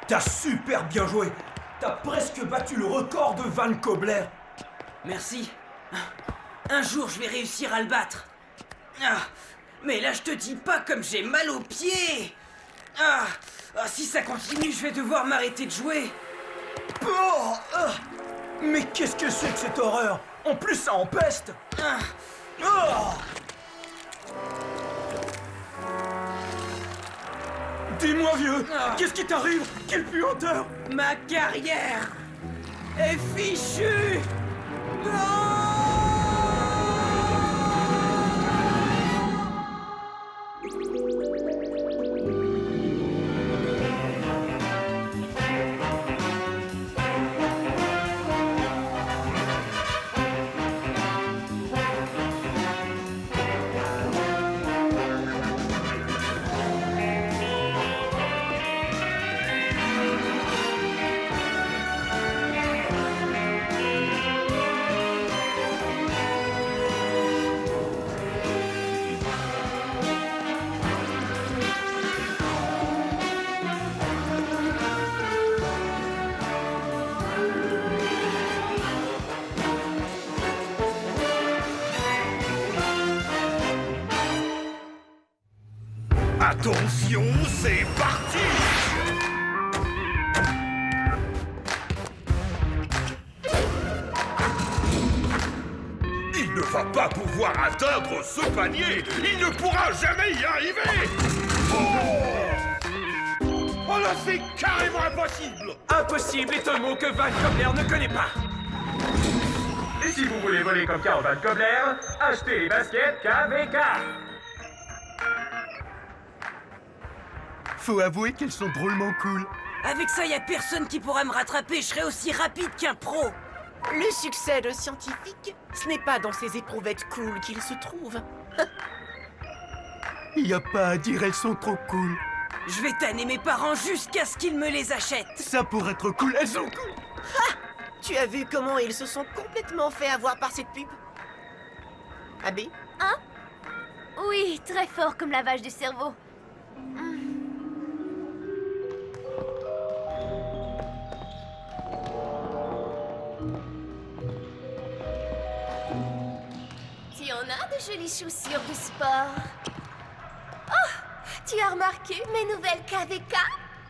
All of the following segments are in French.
T'as super bien joué. T'as presque battu le record de Van Kobler. Merci. Un jour, je vais réussir à le battre. Mais là, je te dis pas comme j'ai mal aux pieds. Si ça continue, je vais devoir m'arrêter de jouer. Mais qu'est-ce que c'est que cette horreur? En plus, ça empeste. Dis-moi, vieux, qu'est-ce qui t'arrive? Quelle puanteur! Ma carrière est fichue. Attention, c'est parti! Il ne va pas pouvoir atteindre ce panier! Il ne pourra jamais y arriver! Oh là, c'est carrément impossible! Impossible est un mot que Van Kobler ne connaît pas. Et si vous voulez voler comme Karl Van Kobler, achetez les baskets KVK. Faut avouer qu'elles sont drôlement cool. Avec ça, y a personne qui pourra me rattraper. Je serai aussi rapide qu'un pro. Le succès de scientifique, ce n'est pas dans ces éprouvettes cool qu'il se trouve. Y a pas à dire, elles sont trop cool. Je vais tanner mes parents jusqu'à ce qu'ils me les achètent. Ça pour être cool, elles sont cool. Tu as vu comment ils se sont complètement fait avoir par cette pub? Abby? Oui, très fort comme lavage du cerveau. Tu en as de jolies chaussures de sport. Oh, tu as remarqué mes nouvelles KVK?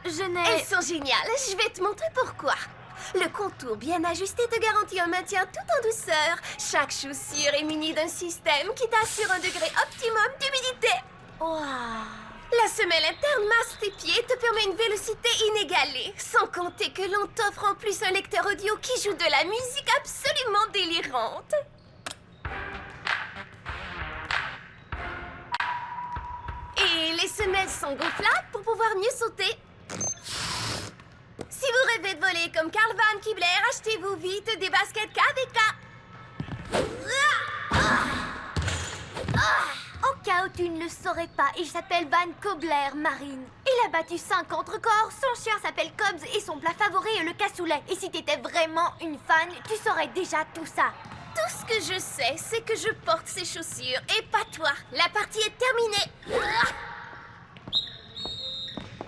Elles sont géniales, je vais te montrer pourquoi. Le contour bien ajusté te garantit un maintien tout en douceur. Chaque chaussure est munie d'un système qui t'assure un degré optimum d'humidité. Wow. La semelle interne masse tes pieds et te permet une vélocité inégalée. Sans compter que l'on t'offre en plus un lecteur audio qui joue de la musique absolument délirante. Et les semelles sont gonflables pour pouvoir mieux sauter. Si vous rêvez de voler comme Karl Van Kobler, achetez-vous vite des baskets KVK. Au cas où tu ne le saurais pas, il s'appelle Van Kobler Marine. Il a battu 50 records, son chien s'appelle Cobbs et son plat favori est le cassoulet. Et si t'étais vraiment une fan, tu saurais déjà tout ça. Tout ce que je sais, c'est que je porte ces chaussures et pas toi. La partie est terminée.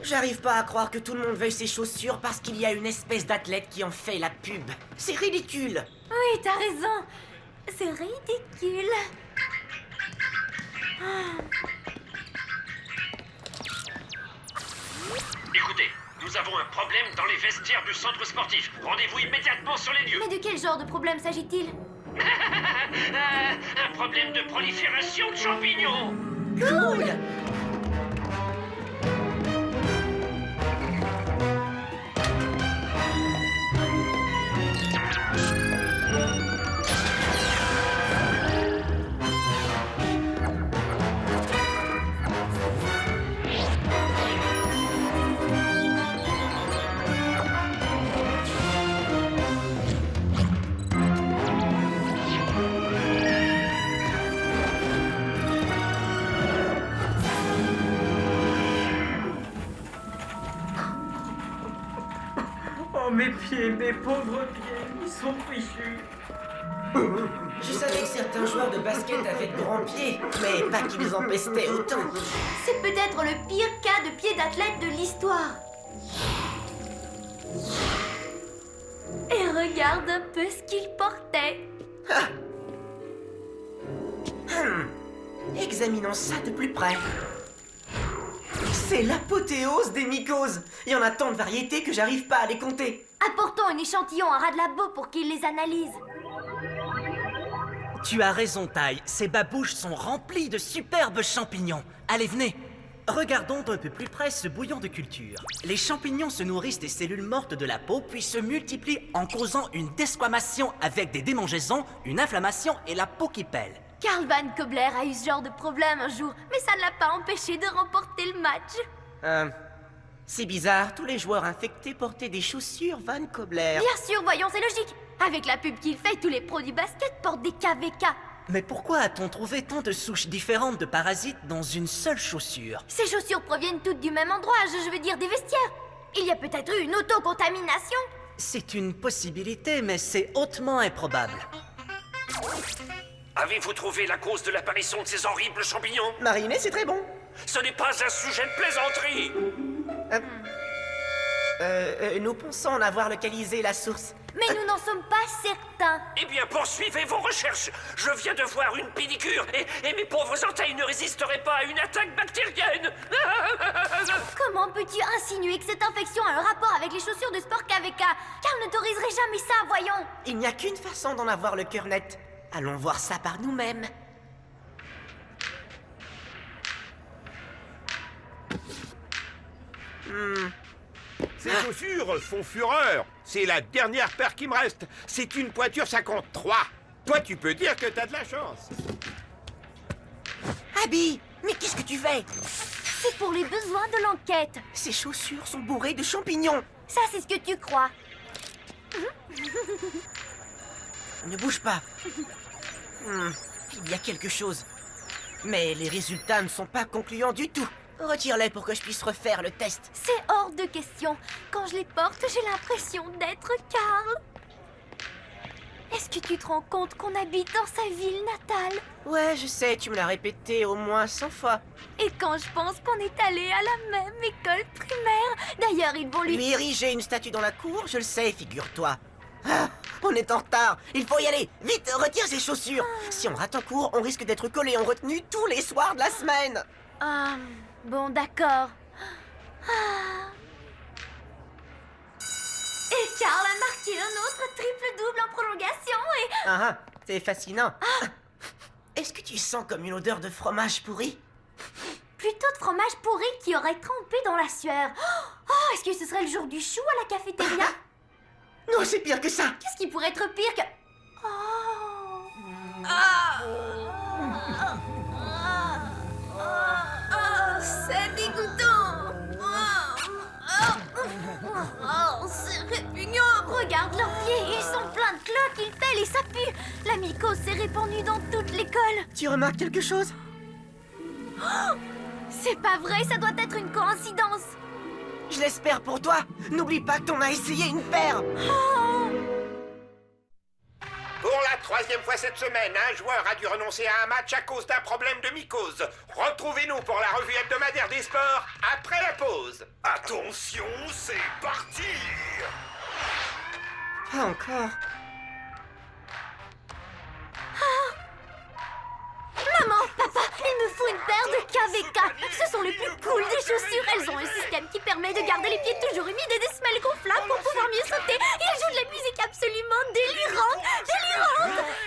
J'arrive pas à croire que tout le monde veuille ces chaussures parce qu'il y a une espèce d'athlète qui en fait la pub. C'est ridicule. Oui, t'as raison. C'est ridicule. Écoutez, nous avons un problème dans les vestiaires du centre sportif. Rendez-vous immédiatement sur les lieux. Mais de quel genre de problème s'agit-il? Un problème de prolifération de champignons. Cool. Oh, mes pieds, mes pauvres pieds, ils sont fichus. Je savais que certains joueurs de basket avaient de grands pieds, mais pas qu'ils en pestaient autant. C'est peut-être le pire cas de pied d'athlète de l'histoire. Et regarde un peu ce qu'il portait. Examinons ça de plus près. C'est l'apothéose des mycoses. Il y en a tant de variétés que j'arrive pas à les compter. Apportons un échantillon à ras de labo pour qu'il les analyse. Tu as raison, Taille. Ces babouches sont remplies de superbes champignons. Allez, venez. Regardons d'un peu plus près ce bouillon de culture. Les champignons se nourrissent des cellules mortes de la peau, puis se multiplient en causant une desquamation avec des démangeaisons, une inflammation et la peau qui pèle. Karl Van Kobler a eu ce genre de problème un jour, mais ça ne l'a pas empêché de remporter le match. C'est bizarre, tous les joueurs infectés portaient des chaussures Van Kobler. Bien sûr, voyons, c'est logique. Avec la pub qu'il fait, tous les pros du basket portent des KVK. Mais pourquoi a-t-on trouvé tant de souches différentes de parasites dans une seule chaussure? Ces chaussures proviennent toutes du même endroit, je veux dire des vestiaires. Il y a peut-être eu une autocontamination. C'est une possibilité, mais c'est hautement improbable. Avez-vous trouvé la cause de l'apparition de ces horribles champignons? Mariné, c'est très bon. Ce n'est pas un sujet de plaisanterie. Nous pensons en avoir localisé la source. Mais nous n'en sommes pas certains. Eh bien, poursuivez vos recherches. Je viens de voir une pédicure et mes pauvres orteils ne résisteraient pas à une attaque bactérienne. Comment peux-tu insinuer que cette infection a un rapport avec les chaussures de sport KVK? Karl n'autoriserait jamais ça, voyons. Il n'y a qu'une façon d'en avoir le cœur net. Allons voir ça par nous-mêmes. Ces chaussures font fureur. C'est la dernière paire qui me reste. C'est une pointure 53. Toi, tu peux dire que t'as de la chance. Abby, mais qu'est-ce que tu fais? C'est pour les besoins de l'enquête. Ces chaussures sont bourrées de champignons. Ça, c'est ce que tu crois. Ne bouge pas. Il y a quelque chose. Mais les résultats ne sont pas concluants du tout. Retire-les pour que je puisse refaire le test. C'est hors de question. Quand je les porte, j'ai l'impression d'être Karl. Est-ce que tu te rends compte qu'on habite dans sa ville natale? Ouais, je sais, tu me l'as répété au moins 100 fois. Et quand je pense qu'on est allé à la même école primaire, d'ailleurs ils vont Lui ériger une statue dans la cour, je le sais, figure-toi. Ah, on est en retard, il faut y aller. Vite, retire ses chaussures. Si on rate un cours, on risque d'être collé en retenue tous les soirs de la semaine. Bon, d'accord. Et Karl a marqué un autre triple-double en prolongation et... C'est fascinant. Est-ce que tu sens comme une odeur de fromage pourri? Plutôt de fromage pourri qui aurait trempé dans la sueur. Oh, est-ce que ce serait le jour du chou à la cafétéria? Non, c'est pire que ça. Qu'est-ce qui pourrait être pire que... C'est dégoûtant. C'est répugnant. Regarde leurs pieds, ils sont pleins de cloques, ils pèlent et ça pue. La mycose s'est répandue dans toute l'école. Tu remarques quelque chose? C'est pas vrai, ça doit être une coïncidence. Je l'espère pour toi. N'oublie pas que t'en as essayé une paire. Pour la 3e fois cette semaine, un joueur a dû renoncer à un match à cause d'un problème de mycose. Retrouvez-nous pour la revue hebdomadaire des sports après la pause. Attention, c'est parti! Pas encore. Maman, papa, il me faut une paire de KVK. Ce sont les plus cool des chaussures. Elles ont un système qui permet de garder les pieds toujours humides et des semelles gonflables pour pouvoir mieux sauter. Ils jouent de la musique absolument délirante.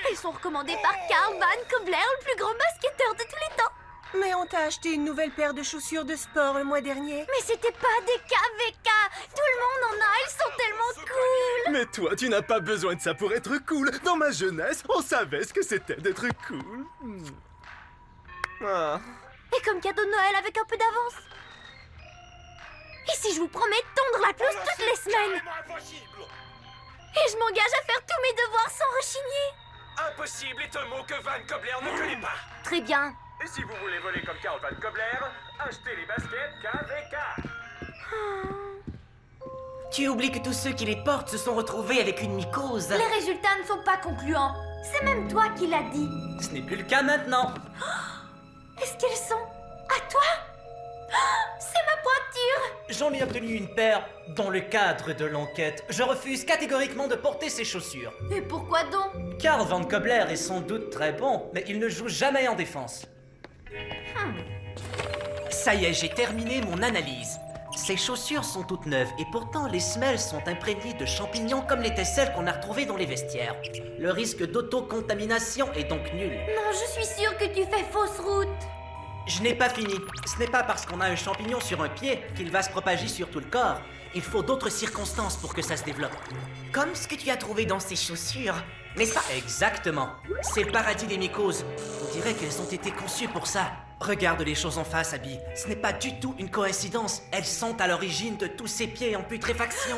Elles sont recommandées par Karl Van Kobler, le plus grand basketteur de tous les temps. Mais on t'a acheté une nouvelle paire de chaussures de sport le mois dernier. Mais c'était pas des KVK. Tout le monde en a, elles sont tellement cool. Mais toi, tu n'as pas besoin de ça pour être cool. Dans ma jeunesse, on savait ce que c'était d'être cool. Et comme cadeau de Noël avec un peu d'avance. Et si je vous promets de tondre la pelouse toutes les semaines? Et je m'engage à faire tous mes devoirs sans rechigner. Impossible est un mot que Van Kobler ne connaît pas. Très bien. Et si vous voulez voler comme Karl Van Kobler, achetez les baskets KVK. Tu oublies que tous ceux qui les portent se sont retrouvés avec une mycose. Les résultats ne sont pas concluants. C'est même toi qui l'as dit. Ce n'est plus le cas maintenant. Est-ce qu'elles sont à toi? C'est ma pointure. J'en mis obtenu une paire dans le cadre de l'enquête. Je refuse catégoriquement de porter ces chaussures. Et pourquoi donc? Karl Van Kobler est sans doute très bon, mais il ne joue jamais en défense. Ça y est, j'ai terminé mon analyse. Ces chaussures sont toutes neuves et pourtant les semelles sont imprégnées de champignons comme l'étaient celles qu'on a retrouvées dans les vestiaires. Le risque d'autocontamination est donc nul. Non, je suis sûre que tu fais fausse route. Je n'ai pas fini. Ce n'est pas parce qu'on a un champignon sur un pied qu'il va se propager sur tout le corps. Il faut d'autres circonstances pour que ça se développe. Comme ce que tu as trouvé dans ces chaussures, n'est-ce pas? Exactement. C'est le paradis des mycoses. On dirait qu'elles ont été conçues pour ça. Regarde les choses en face, Abby. Ce n'est pas du tout une coïncidence. Elles sont à l'origine de tous ces pieds en putréfaction.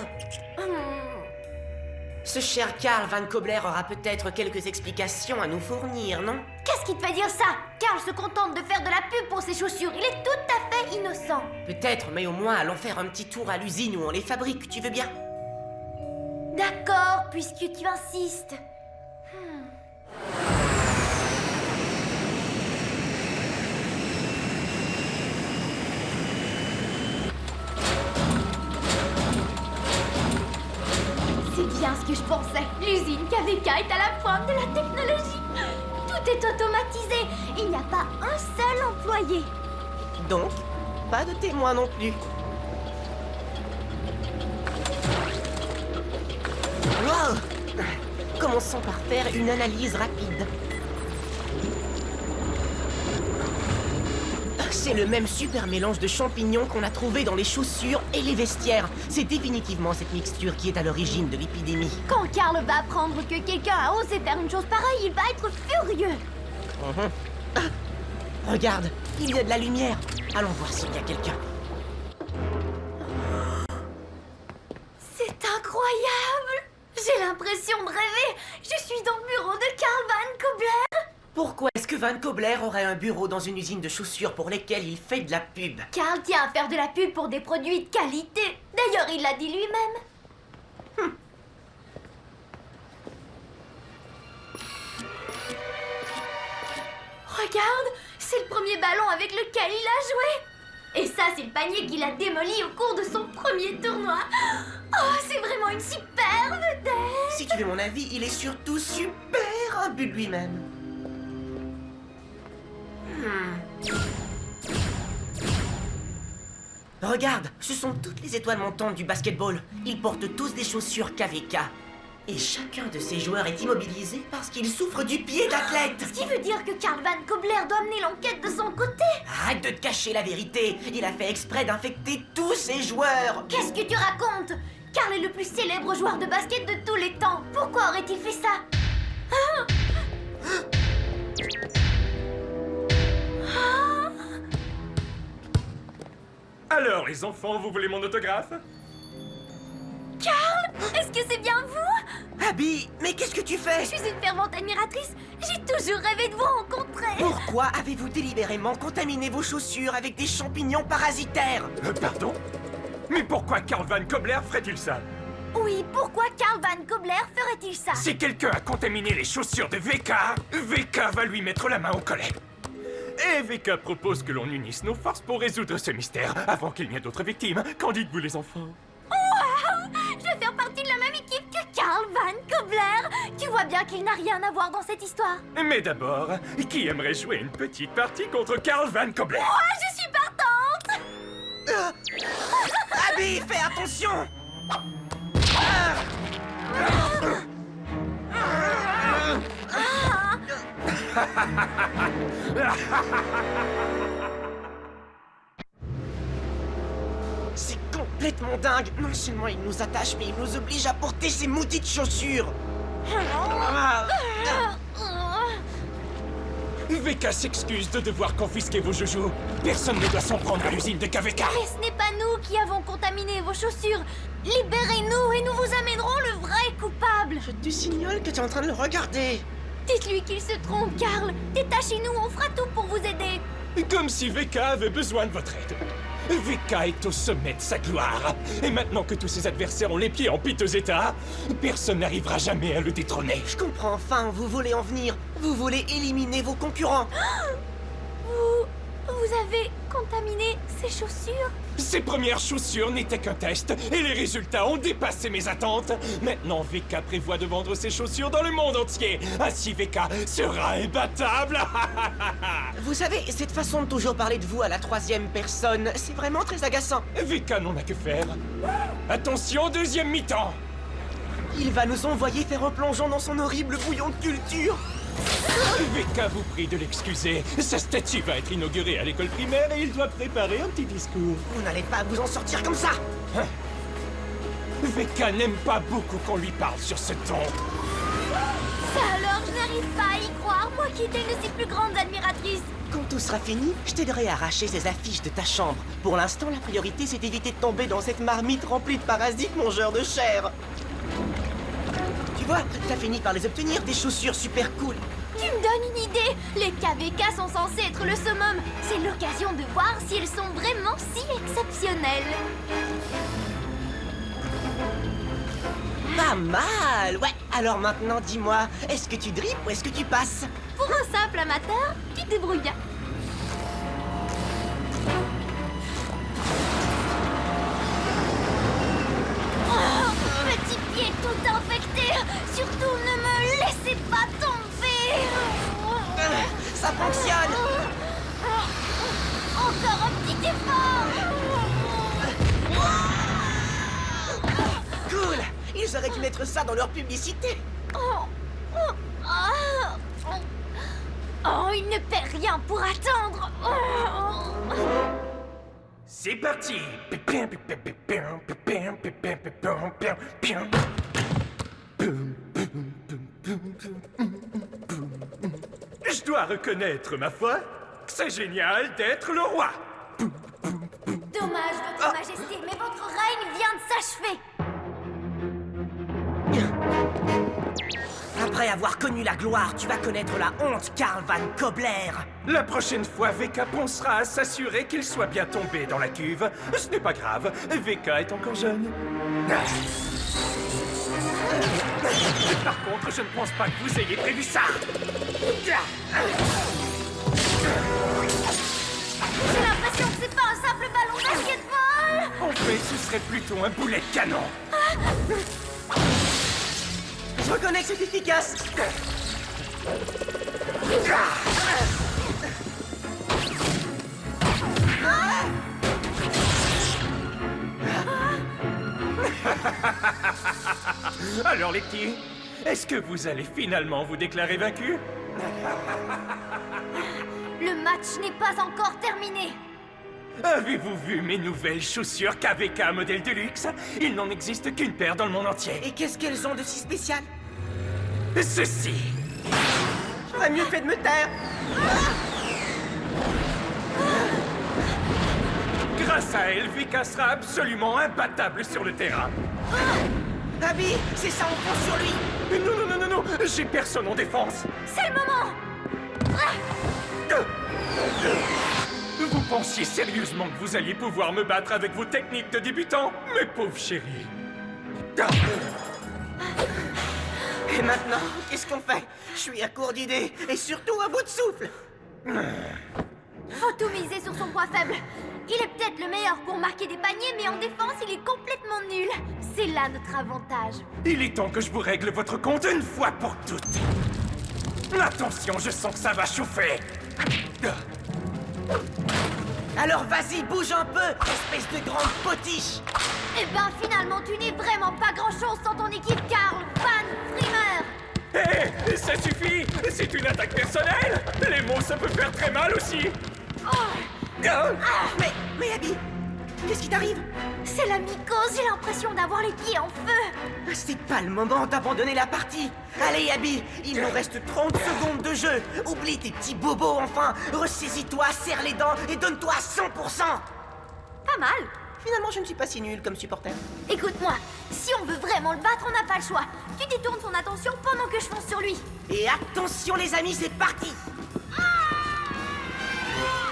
Ce cher Karl Van Kobler aura peut-être quelques explications à nous fournir, non? Qu'est-ce qui te fait dire ça? Karl se contente de faire de la pub pour ses chaussures. Il est tout à fait innocent. Peut-être, mais au moins allons faire un petit tour à l'usine où on les fabrique, tu veux bien? D'accord, puisque tu insistes. C'est bien ce que je pensais. L'usine KVK est à la pointe de la technologie. Tout est automatisé. Il n'y a pas un seul employé. Donc, pas de témoin non plus. Wow! Commençons par faire une analyse rapide. C'est le même super mélange de champignons qu'on a trouvé dans les chaussures et les vestiaires. C'est définitivement cette mixture qui est à l'origine de l'épidémie. Quand Karl va apprendre que quelqu'un a osé faire une chose pareille, il va être furieux. Regarde, il y a de la lumière. Allons voir s'il y a quelqu'un. C'est incroyable! J'ai l'impression de rêver. Je suis dans le bureau de Karl Van Kobler. Pourquoi est-ce que Van Kobler aurait un bureau dans une usine de chaussures pour lesquelles il fait de la pub? Karl tient à faire de la pub pour des produits de qualité. D'ailleurs, il l'a dit lui-même. Regarde, c'est le premier ballon avec lequel il a joué. Et ça, c'est le panier qu'il a démoli au cours de son premier tournoi. Oh, c'est vraiment une superbe vedette. Si tu veux mon avis, il est surtout super imbu de lui-même. Regarde, ce sont toutes les étoiles montantes du basketball. Ils portent tous des chaussures KVK. Et chacun de ces joueurs est immobilisé parce qu'il souffre du pied d'athlète. Ce qui veut dire que Karl Van Kobler doit mener l'enquête de son côté. Arrête de te cacher la vérité. Il a fait exprès d'infecter tous ses joueurs. Qu'est-ce que tu racontes? Karl est le plus célèbre joueur de basket de tous les temps. Pourquoi aurait-il fait ça? Alors, les enfants, vous voulez mon autographe? Karl, est-ce que c'est bien vous? Abby, mais qu'est-ce que tu fais? Je suis une fervente admiratrice. J'ai toujours rêvé de vous rencontrer. Pourquoi avez-vous délibérément contaminé vos chaussures avec des champignons parasitaires? Pardon? Mais pourquoi Karl Van Kobler ferait-il ça? Oui, pourquoi Karl Van Kobler ferait-il ça? Si quelqu'un a contaminé les chaussures de VK, VK va lui mettre la main au collet. Et VK propose que l'on unisse nos forces pour résoudre ce mystère avant qu'il n'y ait d'autres victimes. Qu'en dites-vous, les enfants? Je vais faire partie de la même équipe que Karl Van Kobler. Tu vois bien qu'il n'a rien à voir dans cette histoire. Mais d'abord, qui aimerait jouer une petite partie contre Karl Van Kobler? Moi, je suis partante. Abby, fais attention! C'est complètement dingue! Non seulement il nous attache, mais il nous oblige à porter ces maudites chaussures! VK s'excuse de devoir confisquer vos joujoux. Personne ne doit s'en prendre à l'usine de KVK. Mais ce n'est pas nous qui avons contaminé vos chaussures. Libérez-nous et nous vous amènerons le vrai coupable. Je te signale que tu es en train de le regarder. Dites-lui qu'il se trompe, Karl. Détachez-nous, on fera tout pour vous aider. Comme si VK avait besoin de votre aide. VK est au sommet de sa gloire. Et maintenant que tous ses adversaires ont les pieds en piteux état, personne n'arrivera jamais à le détrôner. Je comprends enfin où vous voulez en venir. Vous voulez éliminer vos concurrents. Vous Vous avez contaminé ces chaussures? Ces premières chaussures n'étaient qu'un test, et les résultats ont dépassé mes attentes. Maintenant, VK prévoit de vendre ses chaussures dans le monde entier. Ainsi, VK sera imbattable. Vous savez, cette façon de toujours parler de vous à la troisième personne, c'est vraiment très agaçant. VK n'en a que faire. Attention, deuxième mi-temps. Il va nous envoyer faire un plongeon dans son horrible bouillon de culture. VK vous prie de l'excuser. Sa statue va être inaugurée à l'école primaire et il doit préparer un petit discours. Vous n'allez pas vous en sortir comme ça. VK n'aime pas beaucoup qu'on lui parle sur ce ton. Ça alors, je n'arrive pas à y croire, moi qui étais une de ses plus grandes admiratrices. Quand tout sera fini, je t'aiderai à arracher ces affiches de ta chambre. Pour l'instant, la priorité, c'est d'éviter de tomber dans cette marmite remplie de parasites mangeurs de chair. Tu vois, t'as fini par les obtenir, des chaussures super cool. Tu me donnes une idée. Les KVK sont censés être le summum. C'est l'occasion de voir si elles sont vraiment si exceptionnelles. Pas mal. Ouais, alors maintenant, dis-moi, est-ce que tu dribbles ou est-ce que tu passes? Pour un simple amateur, tu te débrouilles bien. Oh, petit pied tout infecté. Surtout, ne me laissez pas tomber. Ça fonctionne. Encore un petit effort. Cool. Ils auraient dû mettre ça dans leur publicité. Oh, il ne perd rien pour attendre. C'est parti. Je dois reconnaître, ma foi, que c'est génial d'être le roi. Dommage, votre majesté, mais votre règne vient de s'achever. Après avoir connu la gloire, tu vas connaître la honte, Karl Van Kobler. La prochaine fois, VK pensera à s'assurer qu'il soit bien tombé dans la cuve. Ce n'est pas grave, VK est encore jeune. Par contre, je ne pense pas que vous ayez prévu ça. J'ai l'impression que c'est pas un simple ballon de basketball. En fait, ce serait plutôt un boulet de canon. Je reconnais que c'est efficace. Alors les petits, est-ce que vous allez finalement vous déclarer vaincu? Le match n'est pas encore terminé. Avez-vous vu mes nouvelles chaussures KVK modèle de luxe? Il n'en existe qu'une paire dans le monde entier. Et qu'est-ce qu'elles ont de si spécial? Ceci. J'aurais mieux fait de me taire. Grâce à elle, VK sera absolument imbattable sur le terrain. Abby, c'est ça, on fonce sur lui. Non, j'ai personne en défense. C'est le moment. Vous pensiez sérieusement que vous alliez pouvoir me battre avec vos techniques de débutant, mes pauvres chéris? Et maintenant, qu'est-ce qu'on fait? Je suis à court d'idées et surtout à bout de souffle. Faut tout miser sur son point faible. Il est peut-être le meilleur pour marquer des paniers, mais en défense, il est complètement nul. C'est là notre avantage. Il est temps que je vous règle votre compte une fois pour toutes. Attention, je sens que ça va chauffer. Alors vas-y, bouge un peu, espèce de grande potiche. Eh ben, finalement, tu n'es vraiment pas grand-chose sans ton équipe, Karl Van Frimer. Hé, ça suffit. C'est une attaque personnelle. Les mots, ça peut faire très mal aussi. Mais Abby, qu'est-ce qui t'arrive? C'est la mycose, j'ai l'impression d'avoir les pieds en feu. C'est pas le moment d'abandonner la partie. Allez Abby, il nous reste 30 secondes de jeu. Oublie tes petits bobos enfin. Ressaisis-toi, serre les dents et donne-toi à 100%. Pas mal. Finalement, je ne suis pas si nul comme supporter. Écoute-moi, si on veut vraiment le battre, on n'a pas le choix. Tu détournes son attention pendant que je fonce sur lui. Et attention les amis, c'est parti.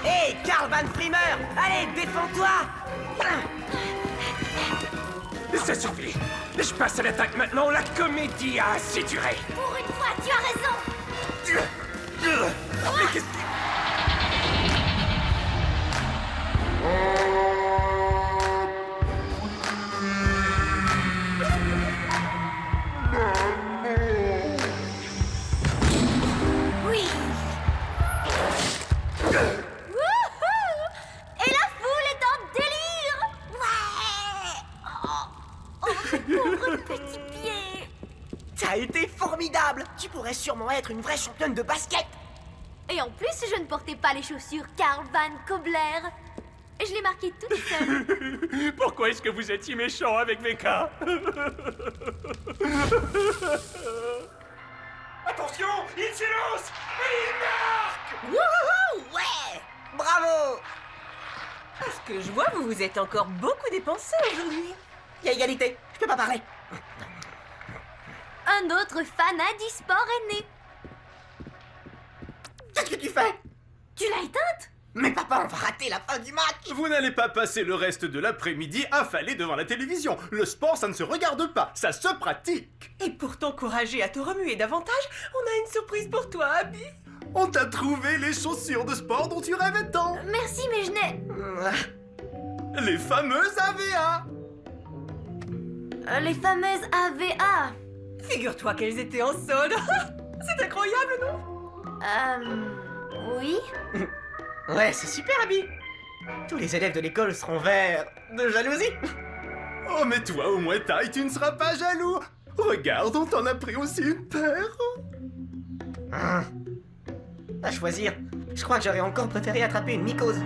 Hé, Karl Van Frimer, allez, défends-toi. Ça suffit. Je passe à l'attaque maintenant. La comédie a assez duré. Pour une fois, tu as raison. Mais qu'est-ce que... formidable. Tu pourrais sûrement être une vraie championne de basket. Et en plus, je ne portais pas les chaussures Karl Van Kobler. Je l'ai marqué toute seule. Pourquoi est-ce que vous êtes si méchant avec VK? Attention, il s'élance et il marque. Wouhou, ouais. Bravo. À ce que je vois, vous vous êtes encore beaucoup dépensé aujourd'hui. Il y a égalité, je peux pas parler. Un autre fan d'e-sport est né. Qu'est-ce que tu fais? Tu l'as éteinte? Mais papa, on va rater la fin du match. Vous n'allez pas passer le reste de l'après-midi affalé devant la télévision. Le sport, ça ne se regarde pas, ça se pratique. Et pour t'encourager à te remuer davantage, on a une surprise pour toi, Abby. On t'a trouvé les chaussures de sport dont tu rêvais tant. Merci, mais je n'ai... Les fameuses AVA. Les fameuses AVA. Figure-toi qu'elles étaient en solde. C'est incroyable, non? Oui. Ouais, c'est super, Abby. Tous les élèves de l'école seront verts de jalousie. Oh, mais toi, au moins taille, tu ne seras pas jaloux. Regarde, on t'en a pris aussi une paire. À choisir, je crois que j'aurais encore préféré attraper une mycose.